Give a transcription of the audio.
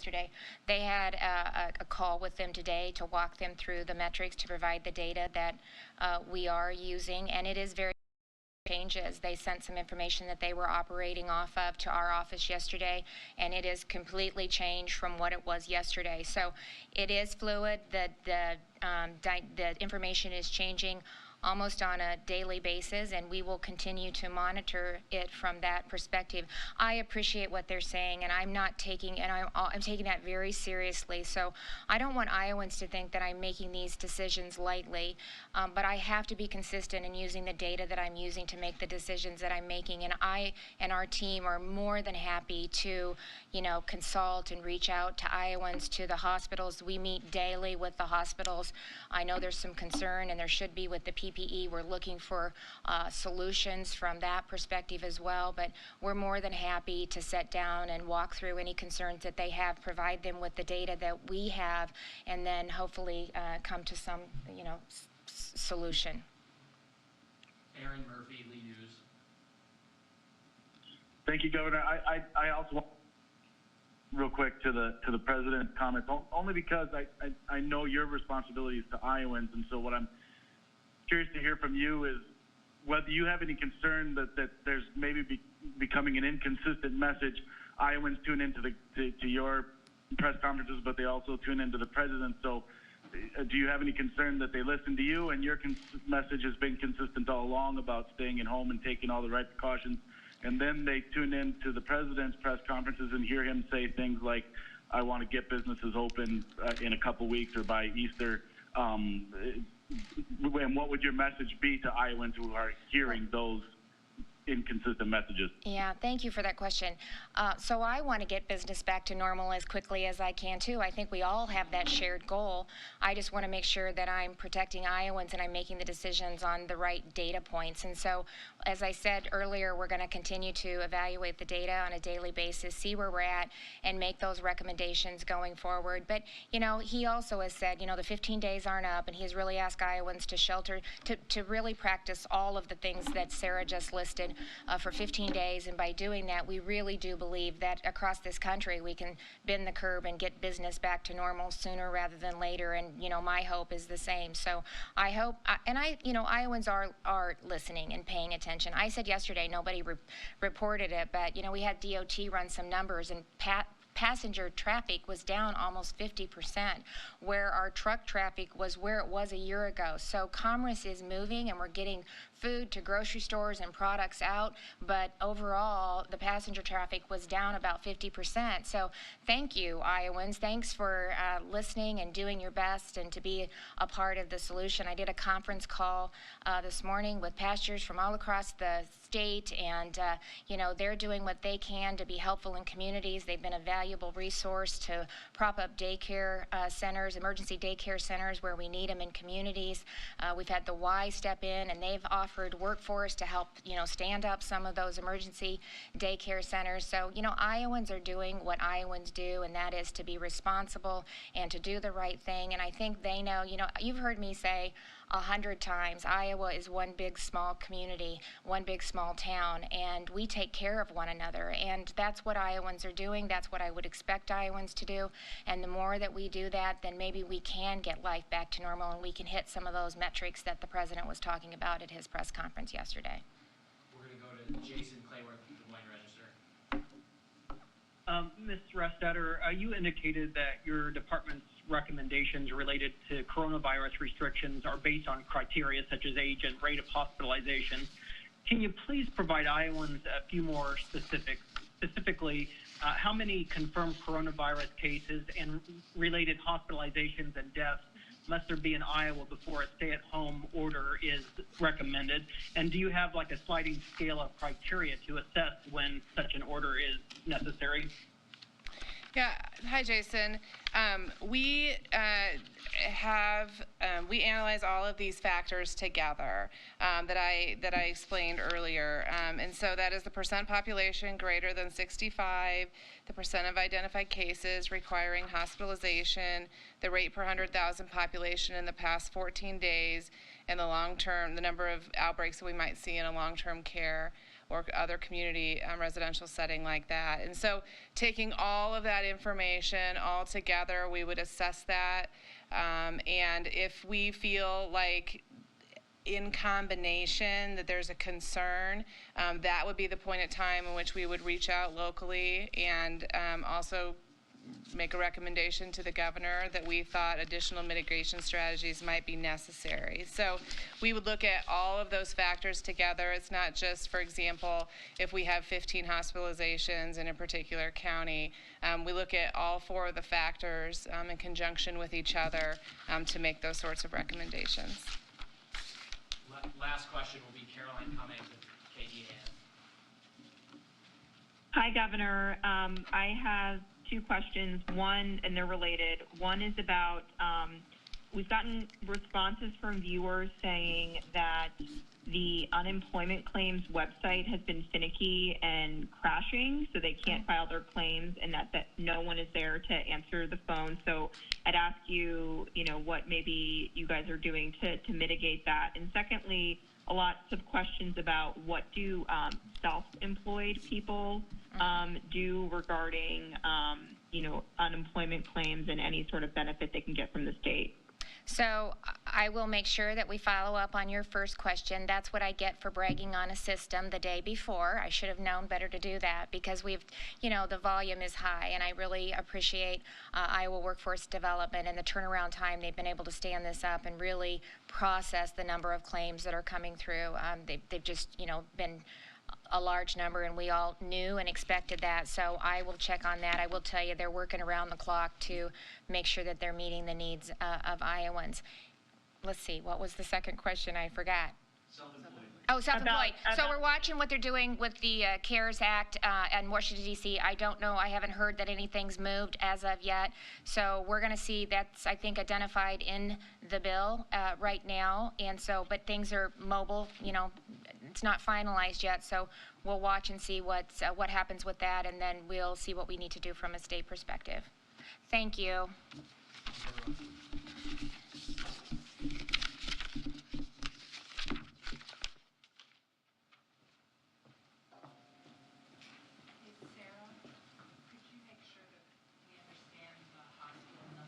yesterday. They had a call with them today to walk them through the metrics to provide the data that we are using, and it is very changes. They sent some information that they were operating off of to our office yesterday, and it is completely changed from what it was yesterday. So it is fluid. The information is changing almost on a daily basis, and we will continue to monitor it from that perspective. I appreciate what they're saying, and I'm taking that very seriously. So I don't want Iowans to think that I'm making these decisions lightly, but I have to be consistent in using the data that I'm using to make the decisions that I'm making. And I and our team are more than happy to, consult and reach out to Iowans, to the hospitals. We meet daily with the hospitals. I know there's some concern, and there should be, with the PPE. We're looking for solutions from that perspective as well, but we're more than happy to sit down and walk through any concerns that they have, provide them with the data that we have, and then hopefully come to some, solution. Aaron Murphy, Lee News. Thank you, Governor. I also want real quick to the president's comments, only because I know your responsibilities to Iowans, and so what I'm curious to hear from you is whether you have any concern that there's maybe becoming an inconsistent message. Iowans tune into to your press conferences, but they also tune into the president. So do you have any concern that they listen to you, and your message has been consistent all along about staying at home and taking all the right precautions, and then they tune in to the president's press conferences and hear him say things like, I want to get businesses open in a couple weeks or by Easter? And what would your message be to Iowans who are hearing those inconsistent messages? Yeah, thank you for that question. So I want to get business back to normal as quickly as I can too. I think we all have that shared goal. I just want to make sure that I'm protecting Iowans and I'm making the decisions on the right data points. And so, as I said earlier, we're going to continue to evaluate the data on a daily basis, see where we're at, and make those recommendations going forward. But, he also has said, the 15 days aren't up, and he's really asked Iowans to shelter, to really practice all of the things that Sarah just listed for 15 days. And by doing that, we really do believe that across this country we can bend the curve and get business back to normal sooner rather than later. And, my hope is the same. So I hope, Iowans are listening and paying attention. I said yesterday nobody reported it, but, we had DOT run some numbers, and passenger traffic was down almost 50%, where our truck traffic was where it was a year ago. So commerce is moving, and we're getting food to grocery stores and products out, but overall the passenger traffic was down about 50%. So thank you, Iowans. Thanks for listening and doing your best and to be a part of the solution. I did a conference call this morning with pastors from all across the state, and they're doing what they can to be helpful in communities. They've been a valuable resource to prop up daycare centers, emergency daycare centers where we need them in communities. We've had the Y step in, and they've offered workforce to help stand up some of those emergency daycare centers. So Iowans are doing what Iowans do, and that is to be responsible and to do the right thing. And I think they know, you've heard me say 100 times, Iowa is one big small community, one big small town, and we take care of one another. And that's what Iowans are doing. That's what I would expect Iowans to do. And the more that we do that, then maybe we can get life back to normal, and we can hit some of those metrics that the president was talking about at his press conference yesterday. We're going to go to Jason Clayworth, Des Moines Register. Ms. Restetter, you indicated that your department's recommendations related to coronavirus restrictions are based on criteria such as age and rate of hospitalization. Can you please provide Iowans a few more specifics? Specifically, how many confirmed coronavirus cases and related hospitalizations and deaths must there be in Iowa before a stay-at-home order is recommended? And do you have like a sliding scale of criteria to assess when such an order is necessary? Yeah. Hi, Jason. We analyze all of these factors together that I explained earlier, and so that is the percent population greater than 65, the percent of identified cases requiring hospitalization, the rate per 100,000 population in the past 14 days, and the number of outbreaks that we might see in a long-term care. or other community residential setting like that. And so taking all of that information all together, we would assess that. And if we feel like in combination that there's a concern, that would be the point of time in which we would reach out locally and also make a recommendation to the governor that we thought additional mitigation strategies might be necessary. So we would look at all of those factors together. It's not just, for example, if we have 15 hospitalizations in a particular county. We look at all 4 of the factors in conjunction with each other to make those sorts of recommendations. Last question will be Caroline Cummings with KDAN. Hi, Governor. I have 2 questions. One, and they're related. One is about, we've gotten responses from viewers saying that the unemployment claims website has been finicky and crashing, so they can't file their claims, and that no one is there to answer the phone. So I'd ask you, what maybe you guys are doing to mitigate that. And secondly, lots of questions about what do self-employed people do regarding, unemployment claims and any sort of benefit they can get from the state. So I will make sure that we follow up on your first question. That's what I get for bragging on a system the day before. I should have known better to do that because we've, the volume is high, and I really appreciate Iowa Workforce Development and the turnaround time they've been able to stand this up and really process the number of claims that are coming through. They've just, been a large number, and we all knew and expected that. So I will check on that. I will tell you they're working around the clock to make sure that they're meeting the needs of Iowans. Let's see, what was the second question? I forgot. Self-employed. Oh, self-employed. So we're watching what they're doing with the CARES Act in Washington, D.C. I don't know. I haven't heard that anything's moved as of yet. So we're going to see that's, I think, identified in the bill right now. And so, but things are mobile, it's not finalized yet. So we'll watch and see what happens with that, and then we'll see what we need to do from a state perspective. Thank you.